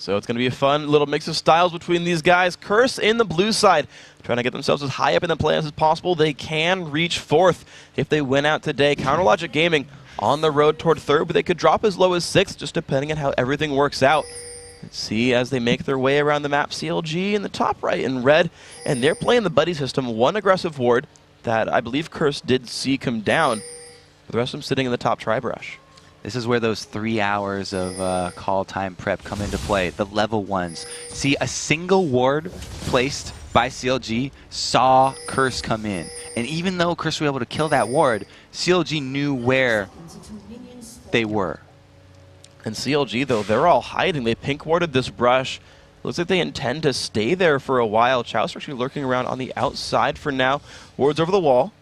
So it's going to be a fun little mix of styles between these guys. Curse in the blue side, trying to get themselves as high up in the playoffs as possible. They can reach fourth if they win out today. Counterlogic Gaming on the road toward third, but they could drop as low as sixth, just depending on how everything works out. Let's see as they make their way around the map. CLG in the top right in red, and they're playing the buddy system. One aggressive ward that I believe Curse did see come down. The rest of them sitting in the top tri-brush. This is where those 3 hours of call time prep come into play, the level ones. See, a single ward placed by CLG saw Curse come in. And even though Curse was able to kill that ward, CLG knew where they were. And CLG, though, they're all hiding. They pink warded this brush. Looks like they intend to stay there for a while. Chow's actually lurking around on the outside for now. Wards over the wall.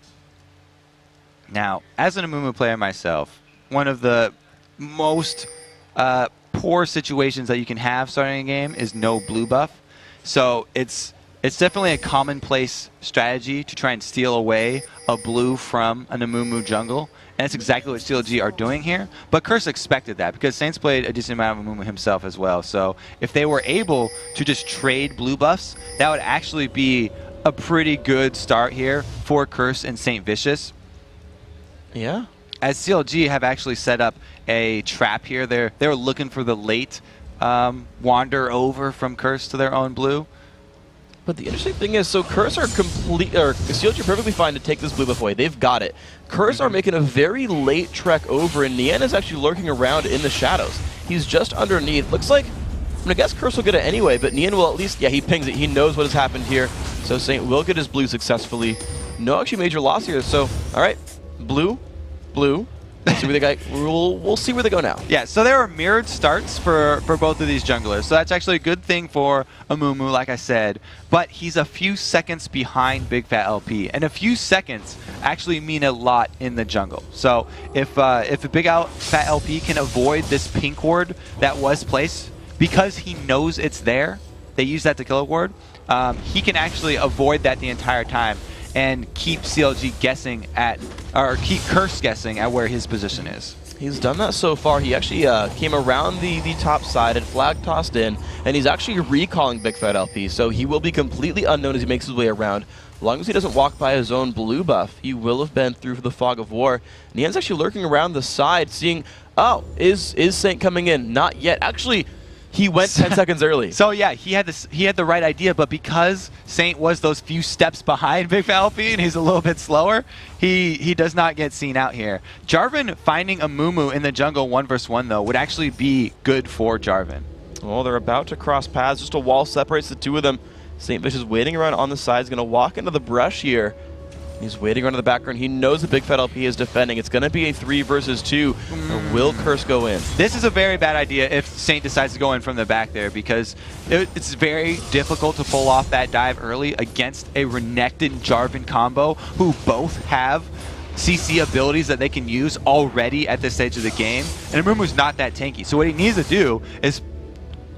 Now, as an Amumu player myself, one of the most poor situations that you can have starting a game is no blue buff. So it's definitely a commonplace strategy to try and steal away a blue from an Amumu jungle. And that's exactly what CLG are doing here. But Curse expected that because Saints played a decent amount of Amumu himself as well. So if they were able to just trade blue buffs, that would actually be a pretty good start here for Curse and Saint Vicious. Yeah. As CLG have actually set up a trap here, they're looking for the late wander over from Curse to their own blue. But the interesting thing is, so Curse are CLG are perfectly fine to take this blue buff away. They've got it. Curse are making a very late trek over, and Nian is actually lurking around in the shadows. He's just underneath. Looks like, I'm gonna guess Curse will get it anyway, but Nian will at least, yeah, he pings it. He knows what has happened here. So Saint will get his blue successfully. No actually major loss here. So, all right, blue. Let's see where they go. We'll see where they go now. Yeah, so there are mirrored starts for both of these junglers. So that's actually a good thing for Amumu, like I said. But he's a few seconds behind Big Fat LP. And a few seconds actually mean a lot in the jungle. So if a Big Fat LP can avoid this pink ward that was placed, because he knows it's there, they use that to kill a ward, he can actually avoid that the entire time and keep CLG guessing at, or keep Curse guessing at where his position is. He's done that so far. He actually came around the top side and flag tossed in, and he's actually recalling Big Fat LP, so he will be completely unknown as he makes his way around. As long as he doesn't walk by his own blue buff, he will have been through for the Fog of War. Nian's actually lurking around the side, seeing, oh, is Saint coming in? Not yet. Actually, he went 10 seconds early. So yeah, he had the right idea, but because Saint was those few steps behind Big Fat LP and he's a little bit slower, he does not get seen out here. Jarvan finding Amumu in the jungle 1v1 though would actually be good for Jarvan. Well, they're about to cross paths. Just a wall separates the two of them. Saint Vicious waiting around on the side. He's going to walk into the brush here. He's waiting around in the background. He knows that Big Fat LP is defending. It's going to be a 3 versus 2. Or will Curse go in? This is a very bad idea if Saint decides to go in from the back there, because it's very difficult to pull off that dive early against a Renekton Jarvan combo who both have CC abilities that they can use already at this stage of the game. And Amumu's not that tanky. So what he needs to do is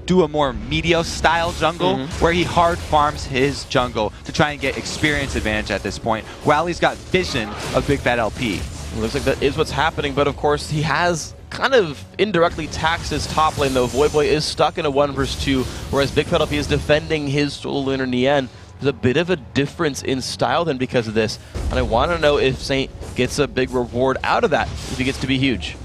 do a more Meteos-style jungle where he hard farms his jungle to try and get experience advantage at this point, while he's got vision of Big Fat LP. It looks like that is what's happening, but of course he has kind of indirectly taxed his top lane, though. Voidboy is stuck in a 1 versus 2, whereas Big Fat LP is defending his solo laner Nian. There's a bit of a difference in style then because of this, and I want to know if Saint gets a big reward out of that, if he gets to be huge.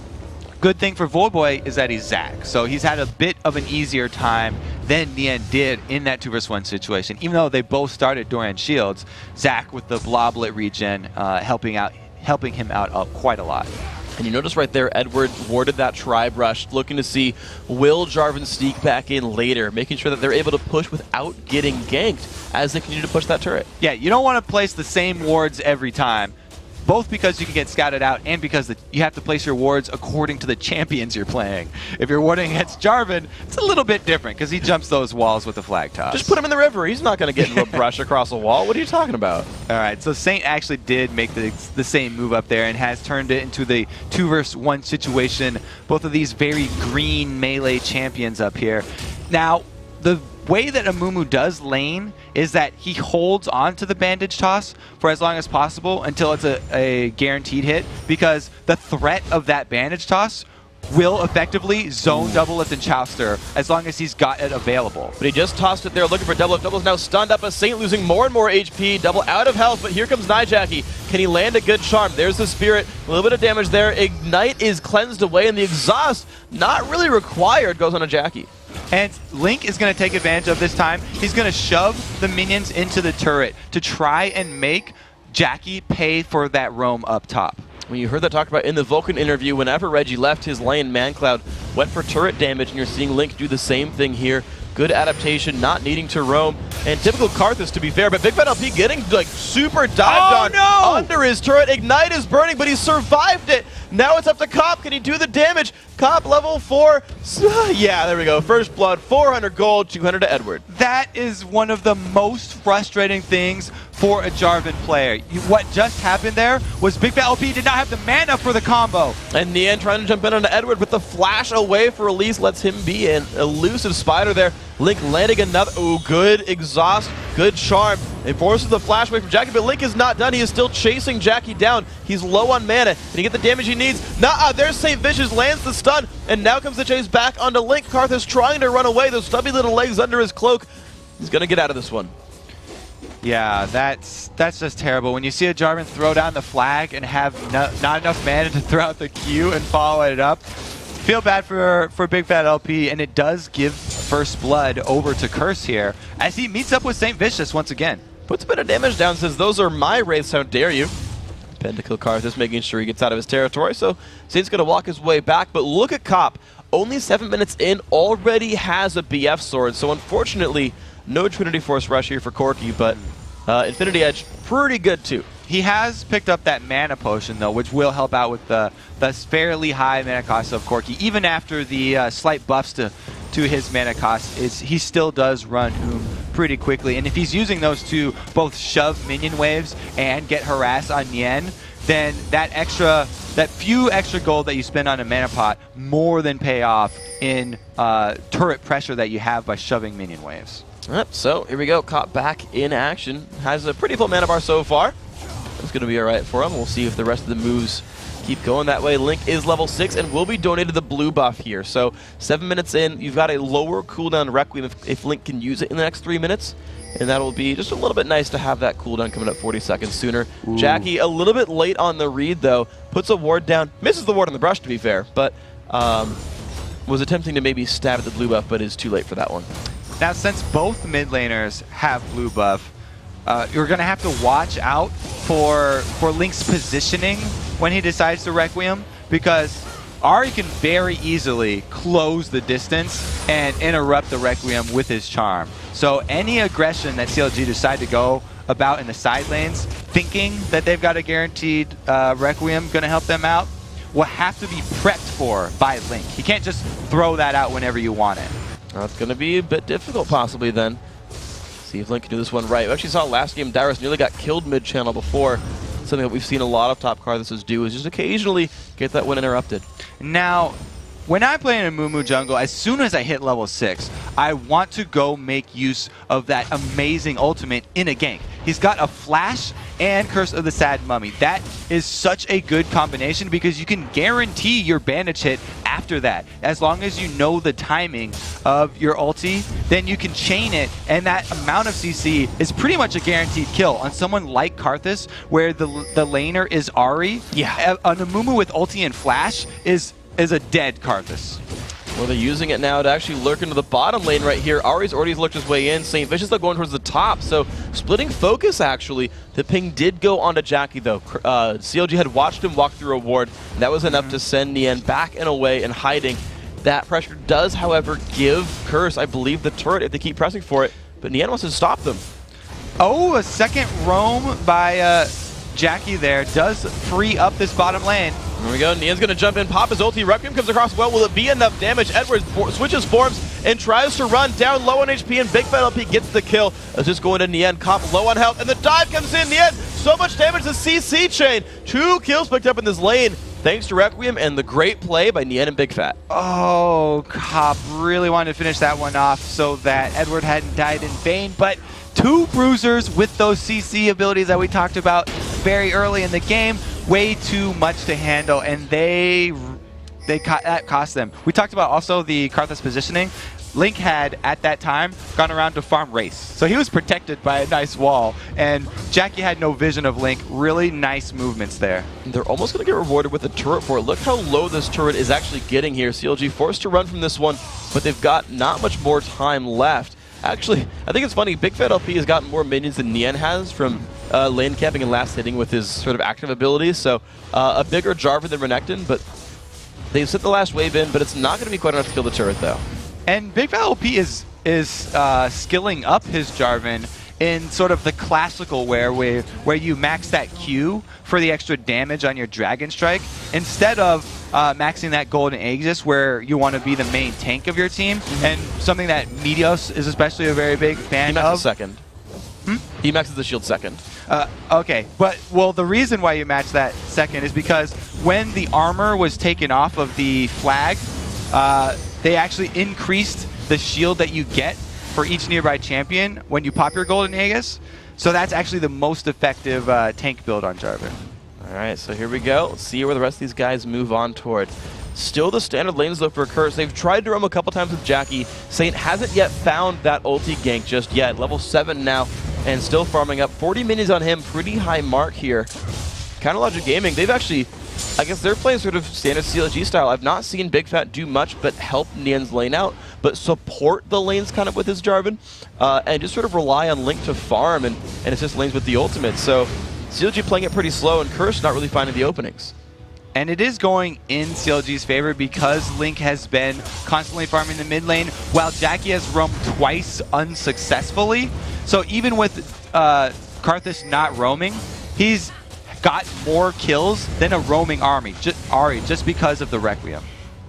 Good thing for Voidboy is that he's Zac, so he's had a bit of an easier time than Nian did in that 2 versus 1 situation. Even though they both started Dorian Shields, Zac with the Bloblet regen helping him out quite a lot. And you notice right there, Edward warded that tri-brush, looking to see will Jarvan sneak back in later, making sure that they're able to push without getting ganked as they continue to push that turret. Yeah, you don't want to place the same wards every time, both because you can get scouted out and because you have to place your wards according to the champions you're playing. If you're warding against Jarvan, it's a little bit different because he jumps those walls with the flag toss. Just put him in the river. He's not going to get into a brush across a wall. What are you talking about? All right, so Saint actually did make the same move up there and has turned it into the 2 versus 1 situation. Both of these very green melee champions up here. Now, the way that Amumu does lane is that he holds on to the bandage toss for as long as possible until it's a guaranteed hit, because the threat of that bandage toss will effectively zone double lift and Chowster as long as he's got it available. But he just tossed it there looking for double. Double's now stunned up as Saint losing more and more HP. Double out of health, but here comes Nijaki. Can he land a good charm? There's the Spirit. A little bit of damage there. Ignite is cleansed away, and the Exhaust, not really required, goes on a Jackie. And Link is going to take advantage of this time. He's going to shove the minions into the turret to try and make Jackie pay for that roam up top. When you heard that talked about in the Vulcan interview, whenever Reggie left his lane, ManCloud went for turret damage, and you're seeing Link do the same thing here. Good adaptation, not needing to roam, and typical Karthus to be fair, but Big Fat LP getting like super dived on under his turret. Ignite is burning, but he survived it. Now it's up to Cop. Can he do the damage? Cop level 4. Yeah, there we go. First blood, 400 gold, 200 to Edward. That is one of the most frustrating things for a Jarvan player. What just happened there was Big Fat LP did not have the mana for the combo. And Nian trying to jump in on Edward with the flash away for release, lets him be an elusive spider there. Link landing another, ooh, good exhaust, good charm. It forces the flash away from Jackie, but Link is not done. He is still chasing Jackie down. He's low on mana. Can he get the damage he needs? Nuh-uh, there's St. Vicious, lands the stun, and now comes the chase back onto Link. Karthus trying to run away, those stubby little legs under his cloak. He's gonna get out of this one. Yeah, that's just terrible. When you see a Jarvan throw down the flag and have not enough mana to throw out the Q and follow it up, feel bad for Big Fat LP, and it does give first blood over to Curse here as he meets up with St. Vicious once again. Puts a bit of damage down, says, those are my wraiths, how dare you. Pentakill Karthus making sure he gets out of his territory, so Saint's gonna walk his way back, but look at Cop. Only 7 minutes in, already has a BF sword, so unfortunately, no Trinity Force rush here for Corki, but Infinity Edge, pretty good too. He has picked up that mana potion though, which will help out with the fairly high mana cost of Corki. Even after the slight buffs to his mana cost, he still does run pretty quickly. And if he's using those to both shove minion waves and get harass on Nian, then that few extra gold that you spend on a mana pot more than pay off in turret pressure that you have by shoving minion waves. Yep, so here we go, Cop back in action. Has a pretty full mana bar so far. It's going to be alright for him. We'll see if the rest of the moves keep going that way. Link is level 6 and will be donated the blue buff here. So 7 minutes in, you've got a lower cooldown Requiem if Link can use it in the next 3 minutes. And that'll be just a little bit nice to have that cooldown coming up 40 seconds sooner. Ooh. Jackie a little bit late on the read though. Puts a ward down. Misses the ward on the brush to be fair. But was attempting to maybe stab at the blue buff, but is too late for that one. Now since both mid laners have blue buff, you're going to have to watch out for Link's positioning when he decides to Requiem, because Ahri can very easily close the distance and interrupt the Requiem with his charm. So any aggression that CLG decide to go about in the side lanes, thinking that they've got a guaranteed Requiem going to help them out, will have to be prepped for by Link. He can't just throw that out whenever you want it. That's going to be a bit difficult possibly then. See if Link can do this one right. We actually saw last game Dyrus nearly got killed mid-channel before. Something that we've seen a lot of top Karthuses do is just occasionally get that one interrupted. Now, when I play in a Mumu jungle, as soon as I hit level 6, I want to go make use of that amazing ultimate in a gank. He's got a flash and Curse of the Sad Mummy. That is such a good combination because you can guarantee your bandage hit after that. As long as you know the timing of your ulti, then you can chain it, and that amount of CC is pretty much a guaranteed kill. On someone like Karthus, where the laner is Ahri, yeah, on a Mumu with ulti and flash is a dead Karthus. Well, they're using it now to actually lurk into the bottom lane right here. Ahri's already lurked his way in. St. Vicious though going towards the top, so splitting focus actually. The ping did go onto Jackie though. CLG had watched him walk through a ward, and that was enough to send Nian back and away and hiding. That pressure does, however, give Curse, I believe, the turret if they keep pressing for it, but Nian wants to stop them. Oh, a second roam by Jackie there does free up this bottom lane. There we go. Nian's going to jump in, pop his ulti. Requiem comes across well. Will it be enough damage? Edwards switches forms and tries to run down low on HP, and Big Fat LP gets the kill. It's just going to Nian. Cop low on health, and the dive comes in. Nian, so much damage to CC chain. 2 kills picked up in this lane thanks to Requiem and the great play by Nian and Big Fat. Oh, Cop really wanted to finish that one off so that Edward hadn't died in vain, but 2 bruisers with those CC abilities that we talked about very early in the game, way too much to handle, and they that cost them. We talked about also the Karthus positioning. Link had, at that time, gone around to farm Race. So he was protected by a nice wall, and Jackie had no vision of Link. Really nice movements there. They're almost going to get rewarded with a turret for it. Look how low this turret is actually getting here. CLG forced to run from this one, but they've got not much more time left. Actually, I think it's funny, Big Fat LP has gotten more minions than Nian has from lane camping and last hitting with his sort of active abilities. So a bigger Jarvan than Renekton, but they've set the last wave in, but it's not going to be quite enough to kill the turret, though. And Big Fat LP is skilling up his Jarvan in sort of the classical where you max that Q for the extra damage on your Dragon Strike instead of maxing that Golden Aegis where you want to be the main tank of your team, and something that Meteos is especially a very big fan He maxes of. second. He maxes the shield second. Okay, but well, the reason why you match that second is because when the armor was taken off of the flag, they actually increased the shield that you get for each nearby champion when you pop your Golden Aegis. So that's actually the most effective tank build on Jarvan. All right, so here we go. Let's see where the rest of these guys move on toward. Still the standard lanes, though, for Curse. They've tried to roam a couple times with Jackie. Saint hasn't yet found that ulti gank just yet. Level 7 now, and still farming up. 40 minis on him, pretty high mark here. Counterlogic Gaming, they've actually, I guess they're playing sort of standard CLG style. I've not seen Big Fat do much but help Nian's lane out, but support the lanes kind of with his Jarvan, and just sort of rely on Link to farm and assist lanes with the ultimate. So CLG playing it pretty slow, and Curse not really finding the openings. And it is going in CLG's favor because Link has been constantly farming the mid lane while Jackie has roamed twice unsuccessfully. So even with Karthus not roaming, he's got more kills than a roaming Ahri just because of the Requiem.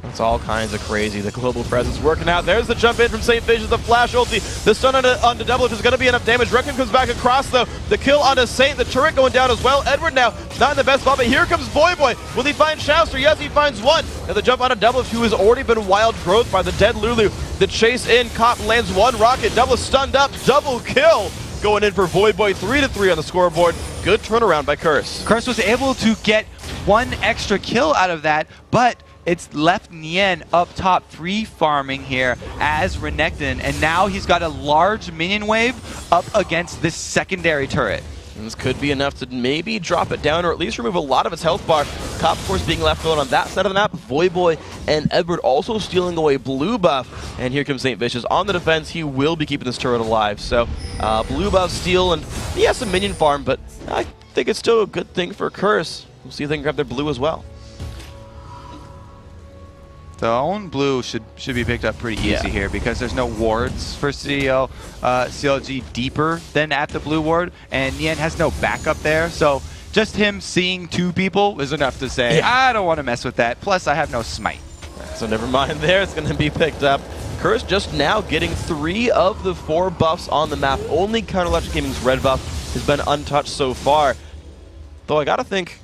It's all kinds of crazy. The global presence working out. There's the jump in from St. Visions, the flash ulti. The stun onto Double is going to be enough damage. Requiem comes back across, though. The kill onto Saint. The turret going down as well. Edward now not in the best spot, but here comes Boy. Will he find Shouster? Yes, he finds one. And the jump onto Double, who has already been wild growth by the dead Lulu. The chase in. Cotton lands one rocket. Double stunned up. Double kill. Going in for Voyboy, 3-3 on the scoreboard. Good turnaround by Curse. Curse was able to get one extra kill out of that, but it's left Nian up top free farming here as Renekton, and now he's got a large minion wave up against this secondary turret. And this could be enough to maybe drop it down or at least remove a lot of its health bar. Cop, of course, being left alone on that side of the map. Voyboy and Edward also stealing away blue buff. And here comes St. Vicious on the defense. He will be keeping this turret alive. So blue buff steal, and he has some minion farm, but I think it's still a good thing for Curse. We'll see if they can grab their blue as well. The own blue should be picked up pretty easy here because there's no wards for CLG deeper than at the blue ward, and Nian has no backup there. So just him seeing two people is enough to say, I don't want to mess with that. Plus, I have no smite. So never mind there. It's going to be picked up. Curse just now getting 3 of the 4 buffs on the map. Only Counterlogic Gaming's red buff has been untouched so far. Though I got to think,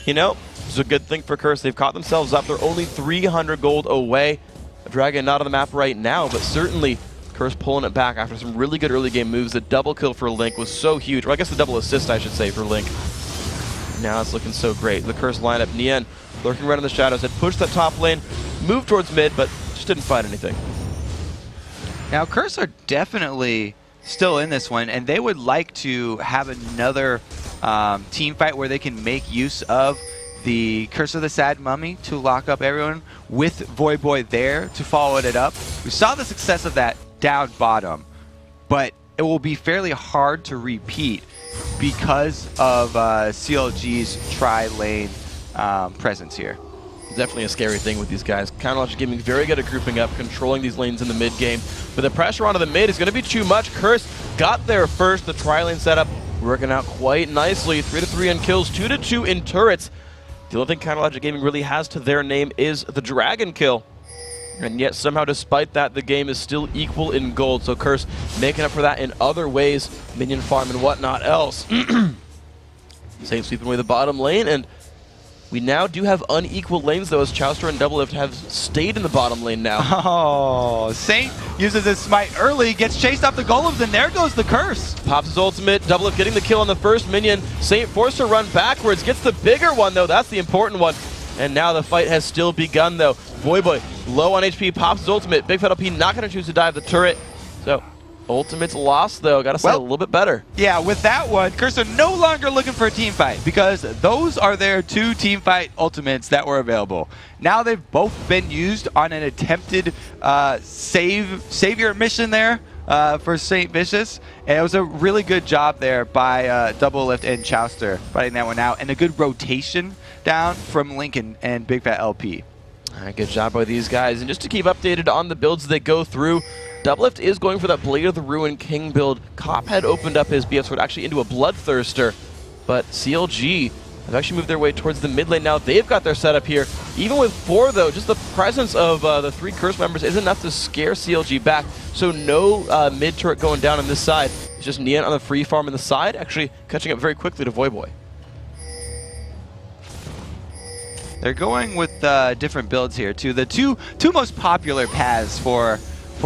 you know, it's a good thing for Curse. They've caught themselves up. They're only 300 gold away. A Dragon not on the map right now, but certainly Curse pulling it back after some really good early game moves. The double kill for Link was so huge. Or I guess the double assist, I should say, for Link. Now it's looking so great. The Curse lineup, Nian lurking right in the shadows, had pushed that top lane, moved towards mid, but just didn't find anything. Now Curse are definitely still in this one, and they would like to have another team fight where they can make use of the Curse of the Sad Mummy to lock up everyone with Voyboy there to follow it up. We saw the success of that down bottom, but it will be fairly hard to repeat because of CLG's tri-lane presence here. Definitely a scary thing with these guys. Counterlogic Gaming very good at grouping up, controlling these lanes in the mid game, but the pressure onto the mid is going to be too much. Curse got there first. The tri-lane setup working out quite nicely. 3-3 in kills, 2-2 in turrets. The only thing Counterlogic Gaming really has to their name is the Dragon kill. And yet somehow despite that, the game is still equal in gold. So Curse making up for that in other ways, minion farm and whatnot else. Saint sweeping away the bottom lane, and we now do have unequal lanes though, as Chouster and Doublelift have stayed in the bottom lane now. Oh, Saint uses his smite early, gets chased off the golems, and there goes the Curse. Pops his ultimate, Doublelift getting the kill on the first minion. Saint forced to run backwards, gets the bigger one though, that's the important one. And now the fight has still begun, though. Voyboy, low on HP, pops his ultimate. Big Fat LP not going to choose to dive the turret. So, ultimate's lost, though. Got to say a little bit better. Yeah, with that one, Curse no longer looking for a team fight because those are their 2 team fight ultimates that were available. Now they've both been used on an attempted savior mission there for St. Vicious. And it was a really good job there by Double Lift and Chowster fighting that one out. And a good rotation down from Lincoln and Big Fat LP. All right, good job by these guys. And just to keep updated on the builds they go through, Doublelift is going for that Blade of the Ruin King build. Cop had opened up his BF sword actually into a Bloodthirster, but CLG have actually moved their way towards the mid lane now. They've got their setup here. Even with 4, though, just the presence of the 3 Curse members is enough to scare CLG back. So no mid turret going down on this side. It's just Nian on the free farm on the side, actually catching up very quickly to Voyboy. They're going with different builds here too. The two most popular paths for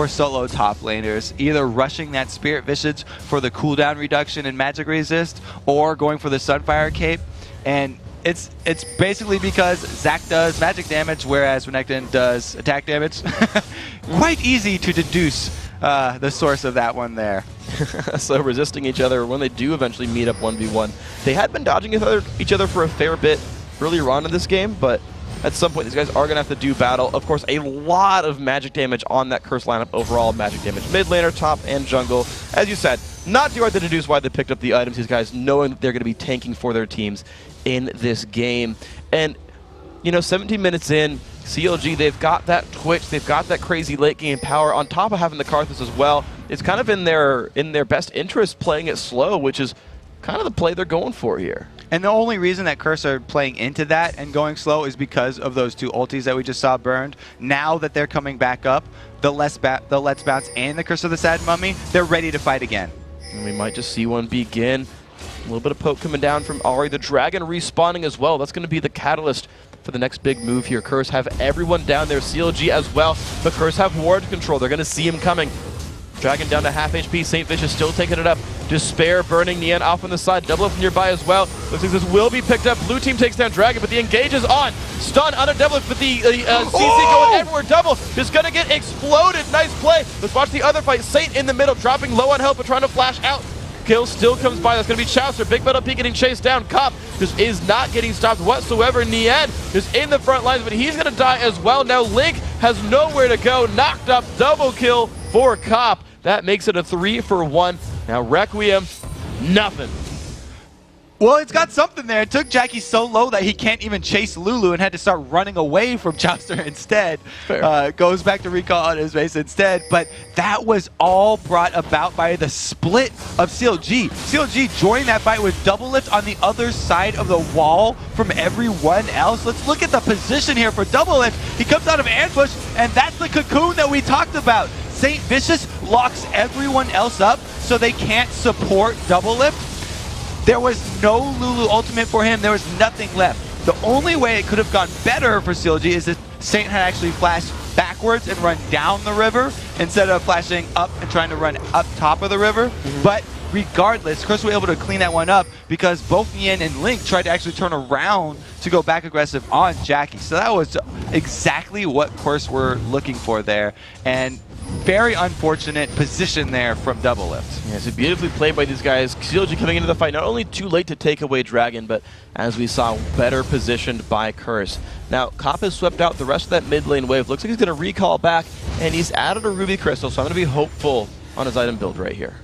solo top laners, either rushing that Spirit Visage for the cooldown reduction and magic resist, or going for the Sunfire Cape. And it's basically because Zac does magic damage, whereas Renekton does attack damage. Quite easy to deduce the source of that one there. So resisting each other when they do eventually meet up 1v1. They had been dodging each other for a fair bit earlier on in this game, but at some point these guys are going to have to do battle. Of course, a lot of magic damage on that Curse lineup overall. Magic damage mid laner, top, and jungle. As you said, not too hard to deduce why they picked up the items, these guys knowing that they're going to be tanking for their teams in this game. And, you know, 17 minutes in, CLG, they've got that Twitch, they've got that crazy late game power on top of having the Karthus as well. It's kind of in their best interest playing it slow, which is kind of the play they're going for here. And the only reason that Curse are playing into that and going slow is because of those 2 ultis that we just saw burned. Now that they're coming back up, the Let's Bounce and the Curse of the Sad Mummy, they're ready to fight again. And we might just see one begin. A little bit of poke coming down from Ari. The Dragon respawning as well. That's going to be the catalyst for the next big move here. Curse have everyone down there. CLG as well. But Curse have ward control. They're going to see him coming. Dragon down to half HP. St. Vicious still taking it up. Despair burning Nian off on the side. Double up nearby as well. Looks like this will be picked up. Blue team takes down Dragon, but the engage is on. Stun on a double, but the CC going everywhere. Double just gonna get exploded. Nice play. Let's watch the other fight. Saint in the middle, dropping low on health, but trying to flash out. Kill still comes by. That's gonna be Chowster. Big Metal P getting chased down. Cop just is not getting stopped whatsoever. Nian is in the front lines, but he's gonna die as well. Now Link has nowhere to go. Knocked up. Double kill for Cop. That makes it a 3-for-1. Now Requiem, nothing. Well, it's got something there. It took Jackie so low that he can't even chase Lulu and had to start running away from Chowster instead. Goes back to recall on his base instead. But that was all brought about by the split of CLG. CLG joined that fight with Double Lift on the other side of the wall from everyone else. Let's look at the position here for Double Lift. He comes out of ambush, and that's the cocoon that we talked about. St. Vicious locks everyone else up so they can't support Double Lift. There was no Lulu ultimate for him. There was nothing left. The only way it could have gone better for CLG is if Saint had actually flashed backwards and run down the river instead of flashing up and trying to run up top of the river. But regardless, Curse were able to clean that one up because both Nian and Link tried to actually turn around to go back aggressive on Jackie. So that was exactly what Curse were looking for there. And very unfortunate position there from Double Lift. Yeah, so beautifully played by these guys. CLG coming into the fight, not only too late to take away Dragon, but as we saw, better positioned by Curse. Now, Cop has swept out the rest of that mid lane wave. Looks like he's going to recall back, and he's added a Ruby Crystal, so I'm going to be hopeful on his item build right here.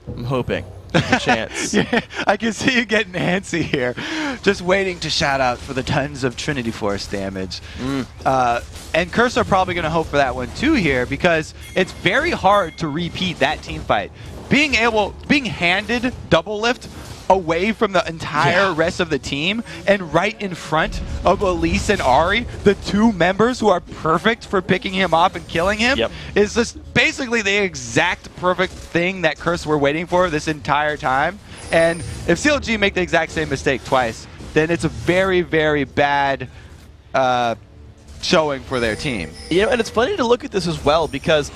I'm hoping. A chance. Yeah, I can see you getting antsy here. Just waiting to shout out for the tons of Trinity Force damage. And Curse are probably going to hope for that one too here because it's very hard to repeat that team fight. Being handed Double Lift away from the entire rest of the team and right in front of Elise and Ari, the 2 members who are perfect for picking him off and killing him, is just basically the exact perfect thing that Curse were waiting for this entire time. And if CLG make the exact same mistake twice, then it's a very, very bad showing for their team. You know, and it's funny to look at this as well because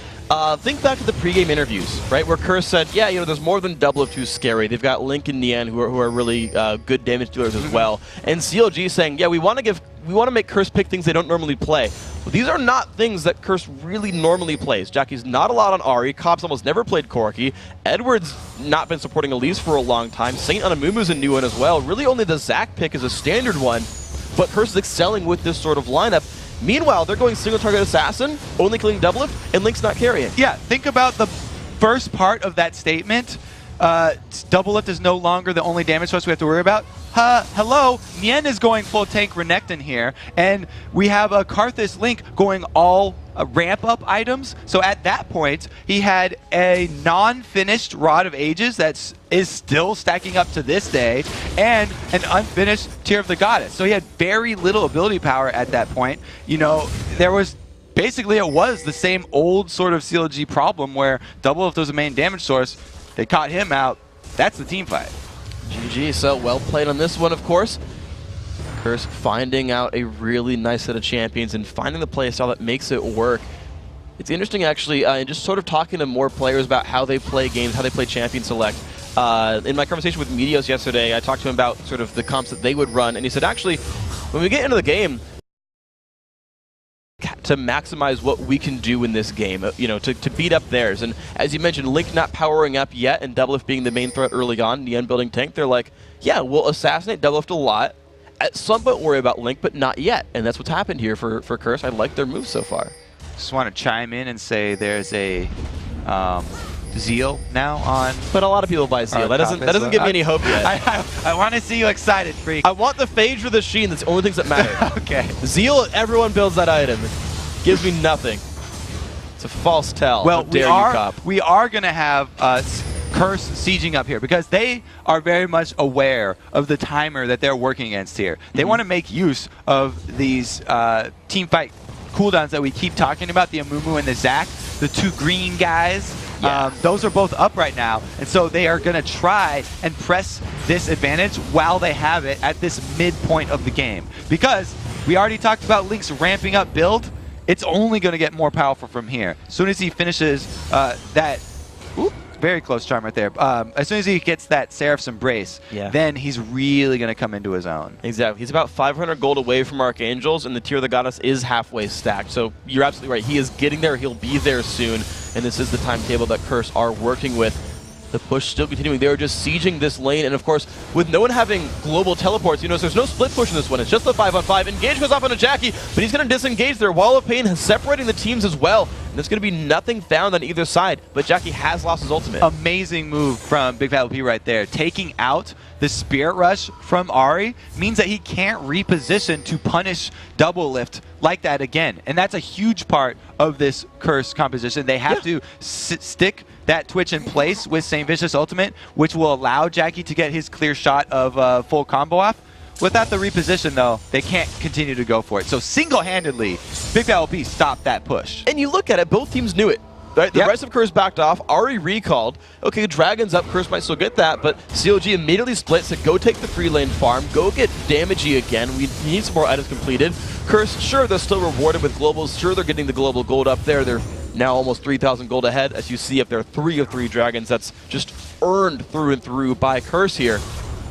think back to the pregame interviews, right, where Curse said, yeah, you know, there's more than Double Lift who's scary. They've got Link and Nian who are really good damage dealers as well. And CLG saying, yeah, we want to give we want to make Curse pick things they don't normally play. But these are not things that Curse really normally plays. Jackie's not a lot on Ahri. Cobb's almost never played Corki. Edward's not been supporting Elise for a long time. Saint on Amumu's a new one as well. Really only the Zac pick is a standard one, but Curse is excelling with this sort of lineup. Meanwhile, they're going single target assassin, only killing Doublelift, and Link's not carrying. Yeah, think about the first part of that statement. Doublelift is no longer the only damage source we have to worry about. Hello, Nien is going full tank Renekton here, and we have a Karthus Link going all ramp-up items. So at that point, he had a non-finished Rod of Ages that is still stacking up to this day, and an unfinished Tear of the Goddess. So he had very little ability power at that point. You know, there was basically, it was the same old sort of CLG problem where Doublelift was the main damage source. They caught him out. That's the team fight. GG, so well played on this one, of course. Curse finding out a really nice set of champions and finding the playstyle that makes it work. It's interesting, actually, just sort of talking to more players about how they play games, how they play champion select. In my conversation with Medios yesterday, I talked to him about sort of the comps that they would run, and he said, actually, when we get into the game, to maximize what we can do in this game, you know, to beat up theirs. And as you mentioned, Link not powering up yet and Doublelift being the main threat early on, Nien building tank, they're like, yeah, we'll assassinate Doublelift a lot. At some point worry about Link, but not yet. And that's what's happened here for Curse. I like their moves so far. Just want to chime in and say there's a Zeal now on. But a lot of people buy Zeal. That doesn't give me any hope yet. I want to see you excited, Freak. I want the Phage for the Sheen. That's the only things that matter. Okay. Zeal, everyone builds that item. It gives me nothing. It's a false tell. Well, How we are going to have Curse sieging up here because they are very much aware of the timer that they're working against here. They want to make use of these team fight cooldowns that we keep talking about, the Amumu and the Zac, the two green guys. Yeah. Those are both up right now, and so they are going to try and press this advantage while they have it at this midpoint of the game. Because we already talked about Link's ramping up build. It's only going to get more powerful from here. As soon as he finishes that... Ooh, very close charm right there. As soon as he gets that Seraph's Embrace, then he's really going to come into his own. Exactly. He's about 500 gold away from Archangels, and the Tear of the Goddess is halfway stacked. So you're absolutely right. He is getting there. He'll be there soon. And this is the timetable that Curse are working with. The push still continuing. They are just sieging this lane, and of course, with no one having global teleports, you know, there's no split push in this one. It's just the 5-on-5. Engage goes off onto Jackie, but he's going to disengage there. Wall of Pain separating the teams as well, and there's going to be nothing found on either side, but Jackie has lost his ultimate. Amazing move from Big Fat LP right there. Taking out the Spirit Rush from Ahri means that he can't reposition to punish Doublelift like that again, and that's a huge part of this Curse composition. They have to stick that Twitch in place with St. Vicious ultimate, which will allow Jackie to get his clear shot of full combo off. Without the reposition, though, they can't continue to go for it. So single-handedly, Big Fat LP stopped that push. And you look at it, both teams knew it. Right? The rest of Curse backed off. Ahri recalled. Okay, Dragon's up. Curse might still get that, but CLG immediately split, said go take the free lane farm, go get Damagey again. We need some more items completed. Curse, sure, they're still rewarded with globals. Sure, they're getting the global gold up there. They're now almost 3,000 gold ahead. As you see, if there are 3 of 3 dragons, that's just earned through and through by Curse here.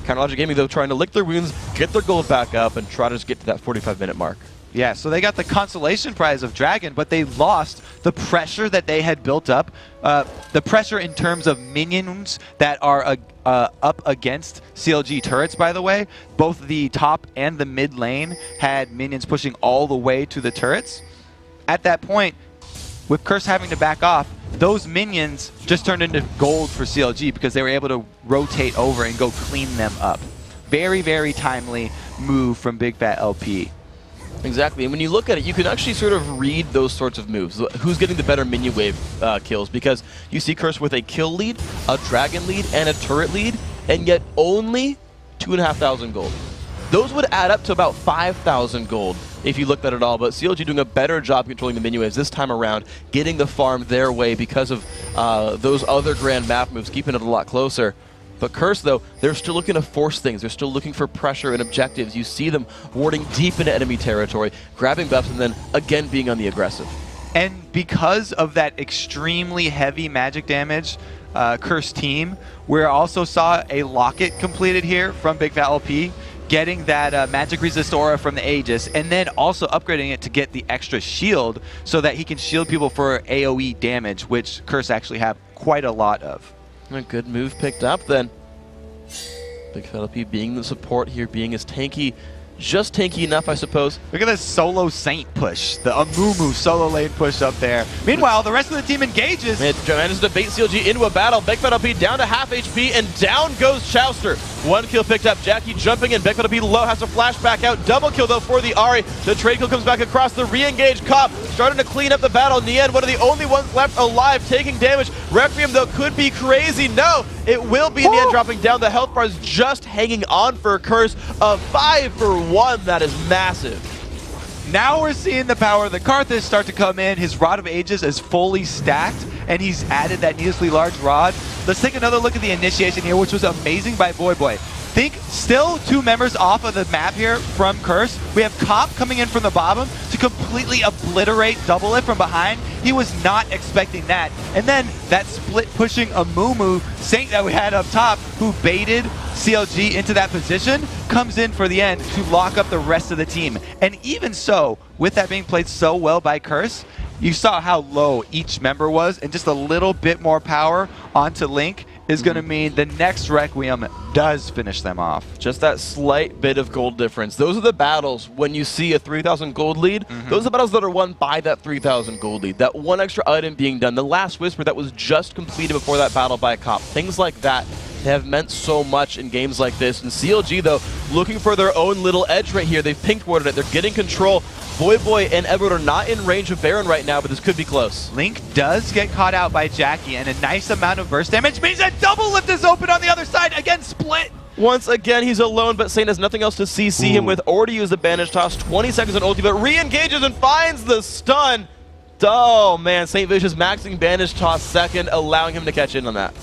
Counterlogic Gaming, though, trying to lick their wounds, get their gold back up, and try to just get to that 45-minute mark. Yeah, so they got the consolation prize of Dragon, but they lost the pressure that they had built up. The pressure in terms of minions that are up against CLG turrets, by the way. Both the top and the mid lane had minions pushing all the way to the turrets. At that point, with Curse having to back off, those minions just turned into gold for CLG because they were able to rotate over and go clean them up. Very, very timely move from Big Fat LP. Exactly, and when you look at it, you can actually sort of read those sorts of moves. Who's getting the better minion wave kills? Because you see Curse with a kill lead, a dragon lead, and a turret lead, and yet only 2,500 gold. Those would add up to about 5,000 gold if you looked at it all, but CLG doing a better job controlling the minion waves this time around, getting the farm their way because of those other grand map moves, keeping it a lot closer. But Curse, though, they're still looking to force things. They're still looking for pressure and objectives. You see them warding deep into enemy territory, grabbing buffs, and then again being on the aggressive. And because of that extremely heavy magic damage, Curse team, we also saw a locket completed here from Big Fat LP. getting that magic resist aura from the Aegis, and then also upgrading it to get the extra shield so that he can shield people for AoE damage, which Curse actually have quite a lot of. A good move picked up then. Big Fat LP being the support here, being as tanky, just tanky enough, I suppose. Look at this solo Saint push, the Amumu solo lane push up there. Meanwhile, the rest of the team engages. It manages to bait CLG into a battle. Big Fat LP down to half HP, and down goes Chowster. 1 kill picked up. Jackie jumping in. Big Fat LP low, has to flash back out. Double kill though for the Ahri. The trade kill comes back across. The re-engage Cop starting to clean up the battle. Nien, one of the only ones left alive, taking damage. Requiem though could be crazy. No, it will be Nien dropping down. The health bar is just hanging on for a Curse of 5 for 1. That is massive. Now we're seeing the power of the Karthus start to come in. His Rod of Ages is fully stacked, and he's added that needlessly large rod. Let's take another look at the initiation here, which was amazing by Boy. Think still 2 members off of the map here from Curse. We have Cop coming in from the bottom to completely obliterate Double Lift from behind. He was not expecting that. And then that split pushing Amumu Saint that we had up top, who baited CLG into that position, comes in for the end to lock up the rest of the team. And even so, with that being played so well by Curse, you saw how low each member was, and just a little bit more power onto Link is going to mean the next Requiem does finish them off. Just that slight bit of gold difference. Those are the battles when you see a 3,000 gold lead. Those are the battles that are won by that 3,000 gold lead. That one extra item being done. The last Whisper that was just completed before that battle by a Cop. Things like that have meant so much in games like this. And CLG, though, looking for their own little edge right here. They've pink warded it. They're getting control. Boy and Edward are not in range of Baron right now, but this could be close. Link does get caught out by Jackie, and a nice amount of burst damage means that Double Lift is open on the other side. Again, split. Once again, he's alone, but Saint has nothing else to CC him with. Already used the bandage toss. 20 seconds on ulti, but re-engages and finds the stun. Oh, man. Saint Vicious maxing bandage toss second, allowing him to catch in on that.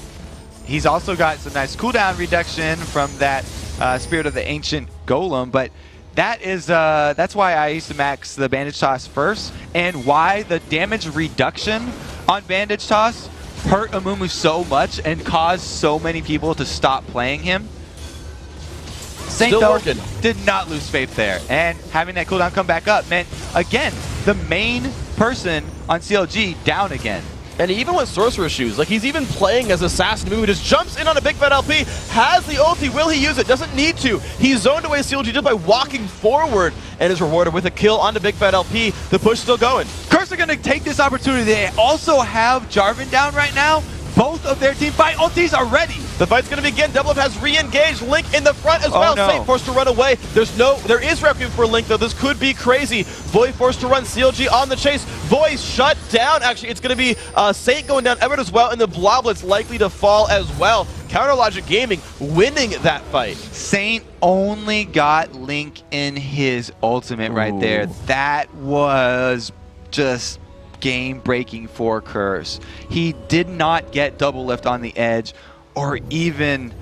He's also got some nice cooldown reduction from that Spirit of the Ancient Golem, but that is that's why I used to max the bandage toss first, and why the damage reduction on bandage toss hurt Amumu so much and caused so many people to stop playing him. Saint though did not lose faith there, and having that cooldown come back up meant, again, the main person on CLG down again. And he even went Sorcerer Shoes. Like, he's even playing as Assassin Move. He just jumps in on a Big Fat LP, has the ulti. Will he use it? Doesn't need to. He zoned away CLG just by walking forward and is rewarded with a kill onto Big Fat LP. The push still going. Curse are going to take this opportunity. They also have Jarvan down right now. Both of their team fight ultis are ready. The fight's going to begin. Double Up has re-engaged. Link in the front as well. No. Saint forced to run away. There is Requiem for Link, though. This could be crazy. Void forced to run. CLG on the chase. Void shut down. Actually, it's going to be Saint going down Everett as well, and the Bloblet's likely to fall as well. Counter Logic Gaming winning that fight. Saint only got Link in his ultimate right there. That was just game-breaking for Curse. He did not get Double Lift on the edge, or even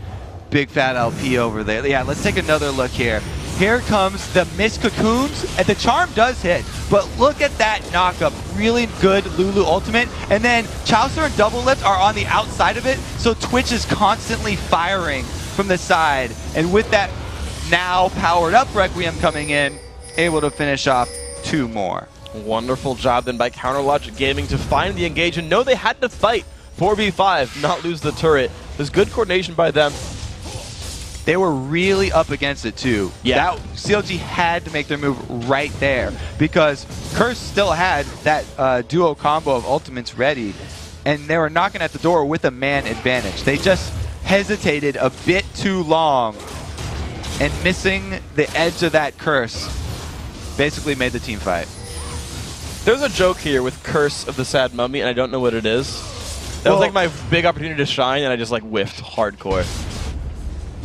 Big Fat LP over there. Yeah, let's take another look here. Here comes the Mist Cocoons, and the charm does hit, but look at that knockup. Really good Lulu ultimate, and then Chowser and Double Lift are on the outside of it, so Twitch is constantly firing from the side, and with that now powered up Requiem coming in, able to finish off 2 more. Wonderful job then by Counter Logic Gaming to find the engage and know they had to fight 4v5, not lose the turret. It was good coordination by them. They were really up against it too. Yeah. CLG had to make their move right there because Curse still had that duo combo of ultimates ready, and they were knocking at the door with a man advantage. They just hesitated a bit too long, and missing the edge of that Curse basically made the team fight. There's a joke here with Curse of the Sad Mummy, and I don't know what it is. That was like my big opportunity to shine, and I just like whiffed hardcore.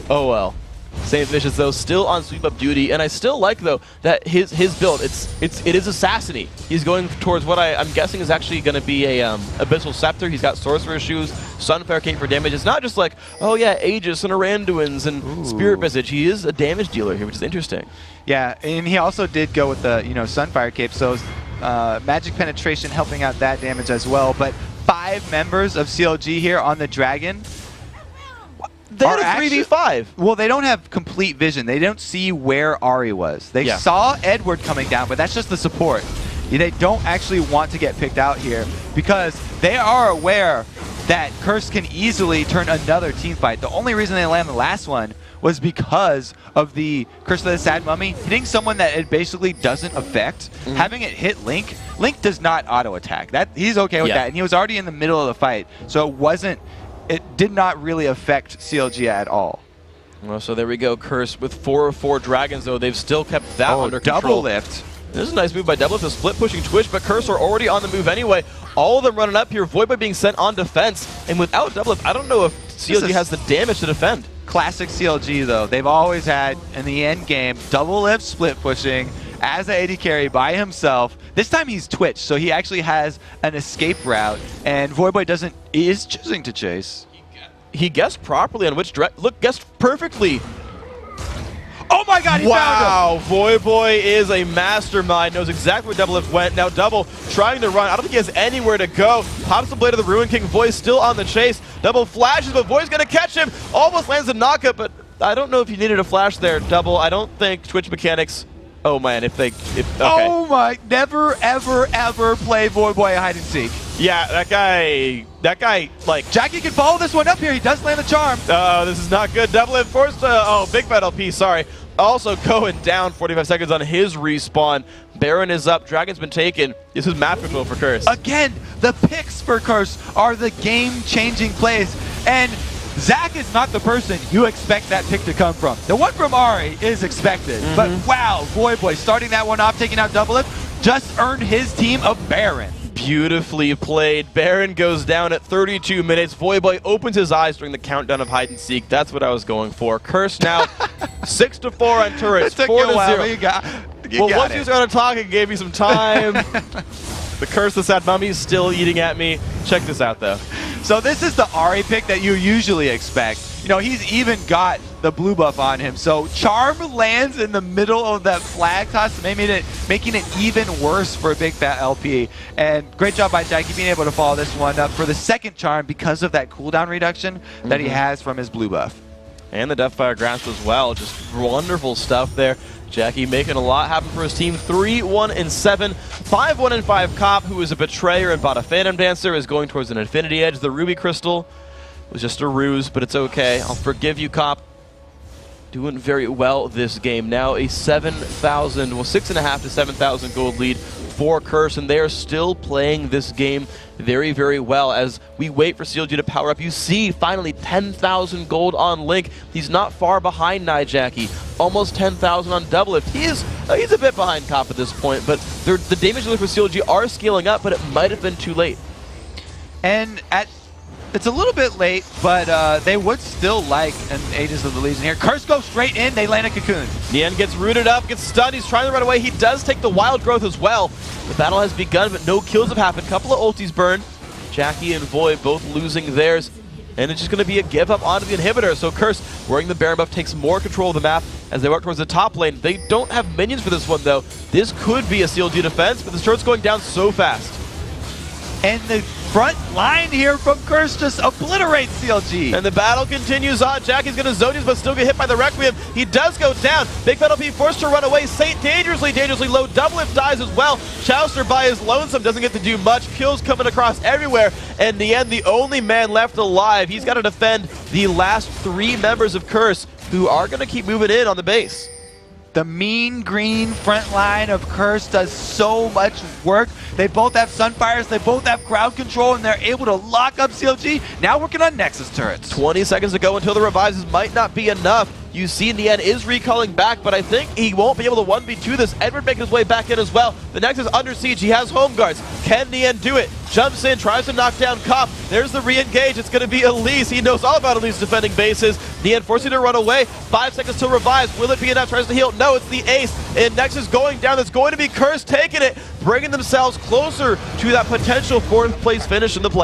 Oh well. Saint Vicious though still on sweep up duty, and I still like though that his build it is Assassiny. He's going towards what I'm guessing is actually going to be a Abyssal Scepter. He's got Sorcerer Shoes, Sunfire Cape for damage. It's not just like, oh yeah, Aegis and Aranduins and Spirit Visage. He is a damage dealer here, which is interesting. Yeah, and he also did go with the Sunfire Cape, so magic penetration helping out that damage as well. But 5 members of CLG here on the Dragon. They had a 3v5. Well, they don't have complete vision. They don't see where Ari was. They saw Edward coming down, but that's just the support. They don't actually want to get picked out here because they are aware that Curse can easily turn another team fight. The only reason they landed the last one was because of the Curse of the Sad Mummy hitting someone that it basically doesn't affect. Having it hit Link, Link does not auto-attack. He's okay with that, and he was already in the middle of the fight, so it did not really affect CLG at all. Well, so there we go. Curse with 4 of 4 dragons, though. They've still kept that under control. Double lift. This is a nice move by Double Lift, the split pushing Twitch, but Curse are already on the move anyway. All of them running up here, Voidboy being sent on defense, and without Double Lift, I don't know if CLG has the damage to defend. Classic CLG, though. They've always had, in the end game, Double Lift split pushing as an AD carry by himself. This time he's Twitch, so he actually has an escape route, and Voidboy is choosing to chase. He guessed properly on which direct. Look, guessed perfectly. Oh my god, he found him! Voidboy is a mastermind, knows exactly where Double Lift went. Now Double trying to run. I don't think he has anywhere to go. Pops the blade of the Ruin King. Void still on the chase. Double flashes, but Void's gonna catch him. Almost lands a knockup, but I don't know if you needed a flash there, Double. I don't think Twitch mechanics. Oh man, okay. Oh my, never ever ever play Voidboy hide and seek. Yeah, that guy, like... Jackie can follow this one up here. He does land the charm. Oh, this is not good. Double Lift forced to... Big Bad LP, sorry. Also going down 45 seconds on his respawn. Baron is up. Dragon's been taken. This is map control for Curse. Again, the picks for Curse are the game-changing plays. And Zach is not the person you expect that pick to come from. The one from Ari is expected. But wow, Voidboy starting that one off, taking out Double Lift, just earned his team a Baron. Beautifully played. Baron goes down at 32 minutes. Voidboy opens his eyes during the countdown of hide and seek. That's what I was going for. Curse now 6-4 on turrets. 4-0. You got once you started talking, it gave me some time. The Curse of the Sad Mummy is still eating at me. Check this out, though. So this is the Ari pick that you usually expect. You know, he's even got the blue buff on him. So Charm lands in the middle of that flag toss, making it even worse for Big Fat LP. And great job by Jackie being able to follow this one up for the second Charm because of that cooldown reduction that he has from his blue buff. And the Deathfire Grasp as well. Just wonderful stuff there. Jackie making a lot happen for his team. 3-1-7, 5-1-5 Cop, who is a betrayer and bought a Phantom Dancer, is going towards an Infinity Edge. The Ruby Crystal was just a ruse, but it's okay. I'll forgive you, Cop. Doing very well this game. Now a 7,000, well, 6.5 to 7,000 gold lead for Curse, and they are still playing this game very, very well as we wait for CLG to power up. You see, finally, 10,000 gold on Link. He's not far behind Jackie. Almost 10,000 on Double Lift. He's a bit behind Cop at this point, but the damage dealers for CLG are scaling up, but it might have been too late. And it's a little bit late, but they would still like an Aegis of the Legion here. Curse goes straight in, they land a Cocoon. Nian gets rooted up, gets stunned, he's trying to run away. He does take the Wild Growth as well. The battle has begun, but no kills have happened. Couple of ultis burned. Jackie and Void both losing theirs. And it's just going to be a give up onto the inhibitor. So Curse, wearing the Baron buff, takes more control of the map as they work towards the top lane. They don't have minions for this one, though. This could be a CLG defense, but the turret's going down so fast. And the front line here from Curse just obliterates CLG. And the battle continues on. Jackie's going to Zodius, but still get hit by the Requiem. He does go down. Big Fat LP forced to run away. Saint dangerously low. Double Lift dies as well. Chaucer by his lonesome doesn't get to do much. Kills coming across everywhere. And in the end, the only man left alive. He's got to defend the last 3 members of Curse, who are going to keep moving in on the base. The mean green front line of Curse does so much work. They both have Sunfires, they both have crowd control, and they're able to lock up CLG. Now working on Nexus turrets. 20 seconds to go until the revises might not be enough. You see Nian is recalling back, but I think he won't be able to 1v2 this. Edward making his way back in as well. The Nexus under siege. He has home guards. Can Nian do it? Jumps in, tries to knock down Cop. There's the re-engage. It's going to be Elise. He knows all about Elise defending bases. Nian forcing to run away. 5 seconds till revives. Will it be enough? Tries to heal. No, it's the ace. And Nexus going down. That's going to be Curse taking it, bringing themselves closer to that potential 4th place finish in the play.